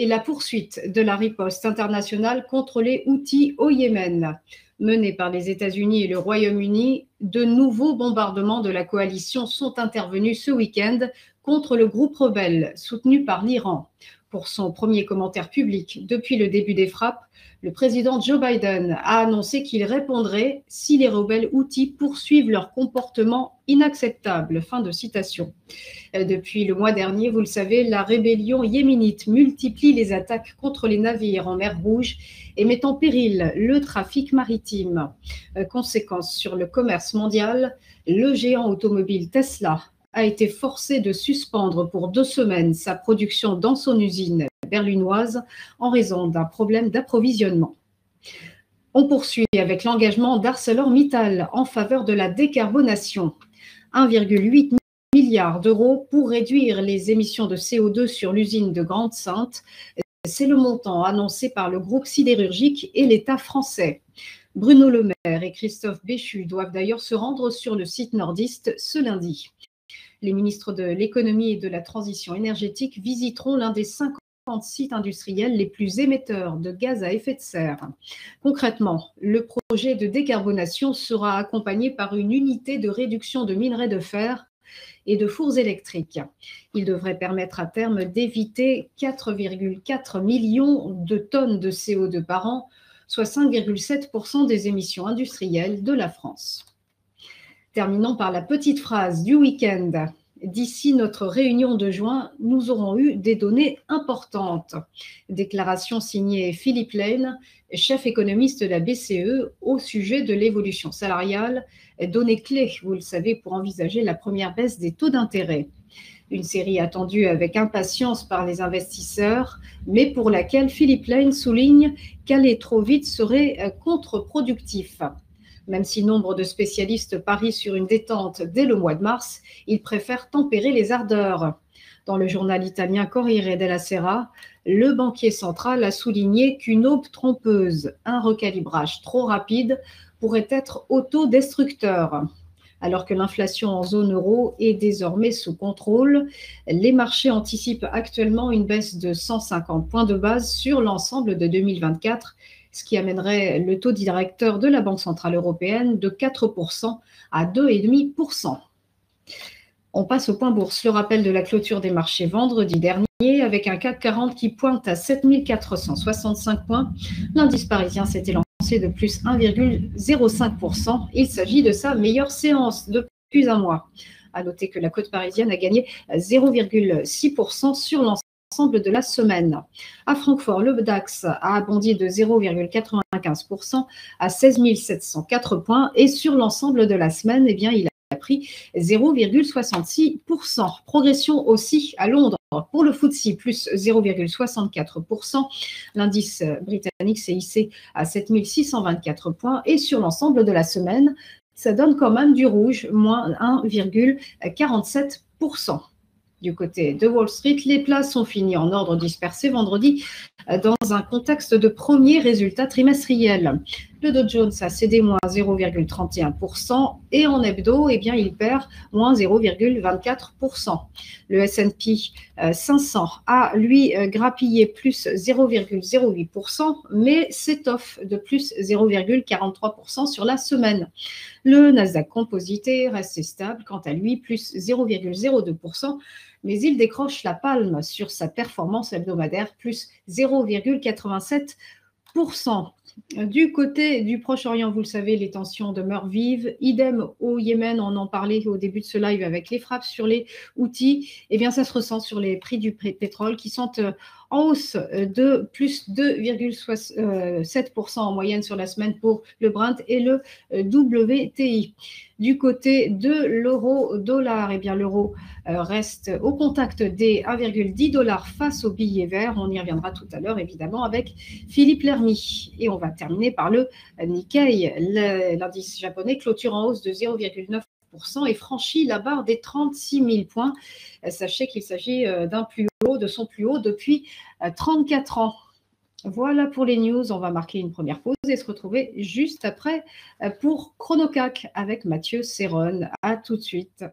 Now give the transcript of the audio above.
et la poursuite de la riposte internationale contre les Houthis au Yémen. Menés par les États-Unis et le Royaume-Uni, de nouveaux bombardements de la coalition sont intervenus ce week-end contre le groupe rebelle soutenu par l'Iran. Pour son premier commentaire public depuis le début des frappes, le président Joe Biden a annoncé qu'il répondrait si les rebelles Houthis poursuivent leur comportement inacceptable. Fin de citation. Depuis le mois dernier, vous le savez, la rébellion yéménite multiplie les attaques contre les navires en mer Rouge et met en péril le trafic maritime. Conséquence sur le commerce mondial, le géant automobile Tesla a été forcé de suspendre pour 2 semaines sa production dans son usine berlinoise en raison d'un problème d'approvisionnement. On poursuit avec l'engagement d'ArcelorMittal en faveur de la décarbonation. 1,8 milliard d'euros pour réduire les émissions de CO2 sur l'usine de Grande-Synthe. C'est le montant annoncé par le groupe sidérurgique et l'État français. Bruno Le Maire et Christophe Béchu doivent d'ailleurs se rendre sur le site nordiste ce lundi. Les ministres de l'économie et de la transition énergétique visiteront l'un des 50 sites industriels les plus émetteurs de gaz à effet de serre. Concrètement, le projet de décarbonation sera accompagné par une unité de réduction de minerais de fer et de fours électriques. Il devrait permettre à terme d'éviter 4,4 millions de tonnes de CO2 par an, soit 5,7% des émissions industrielles de la France. Terminons par la petite phrase du week-end. D'ici notre réunion de juin, nous aurons eu des données importantes. Déclaration signée Philippe Lane, chef économiste de la BCE, au sujet de l'évolution salariale, données clés, vous le savez, pour envisager la première baisse des taux d'intérêt. Une série attendue avec impatience par les investisseurs, mais pour laquelle Philippe Lane souligne qu'aller trop vite serait contre-productif. Même si nombre de spécialistes parient sur une détente dès le mois de mars, ils préfèrent tempérer les ardeurs. Dans le journal italien Corriere della Sera, le banquier central a souligné qu'une aube trompeuse, un recalibrage trop rapide, pourrait être autodestructeur. Alors que l'inflation en zone euro est désormais sous contrôle, les marchés anticipent actuellement une baisse de 150 points de base sur l'ensemble de 2024, ce qui amènerait le taux directeur de la Banque centrale européenne de 4% à 2,5%. On passe au point bourse. Le rappel de la clôture des marchés vendredi dernier avec un CAC 40 qui pointe à 7 465 points. L'indice parisien s'était lancé de plus 1,05%. Il s'agit de sa meilleure séance depuis un mois. À noter que la cote parisienne a gagné 0,6% sur l'ensemble de la semaine. À Francfort, le DAX a bondi de 0,95% à 16 704 points et sur l'ensemble de la semaine, eh bien, il a pris 0,66%. Progression aussi à Londres pour le FTSE, plus 0,64%. L'indice britannique s'est hissé à 7 624 points et sur l'ensemble de la semaine, ça donne quand même du rouge, moins 1,47%. Du côté de Wall Street, les places sont finies en ordre dispersé vendredi dans un contexte de premier résultat trimestriel. Le Dow Jones a cédé moins 0,31% et en hebdo, eh bien, il perd moins 0,24%. Le S&P 500 a, lui, grappillé plus 0,08%, mais s'étoffe de plus 0,43% sur la semaine. Le Nasdaq composité reste stable, quant à lui, plus 0,02%, mais il décroche la palme sur sa performance hebdomadaire, plus 0,87%. Du côté du Proche-Orient, vous le savez, les tensions demeurent vives. Idem au Yémen, on en parlait au début de ce live avec les frappes sur les Houthis. Eh bien, ça se ressent sur les prix du pétrole qui sont en hausse de plus 2,7% en moyenne sur la semaine pour le Brent et le WTI. Du côté de l'euro-dollar, eh bien, l'euro reste au contact des 1,10 $ face au billet vert. On y reviendra tout à l'heure, évidemment, avec Philippe Lermy. Et on va terminer par le Nikkei. L'indice japonais clôture en hausse de 0,9% et franchit la barre des 36 000 points. Sachez qu'il s'agit de son plus haut depuis 34 ans. Voilà pour les news. On va marquer une première pause et se retrouver juste après pour Chronocac avec Mathieu Serron. À tout de suite.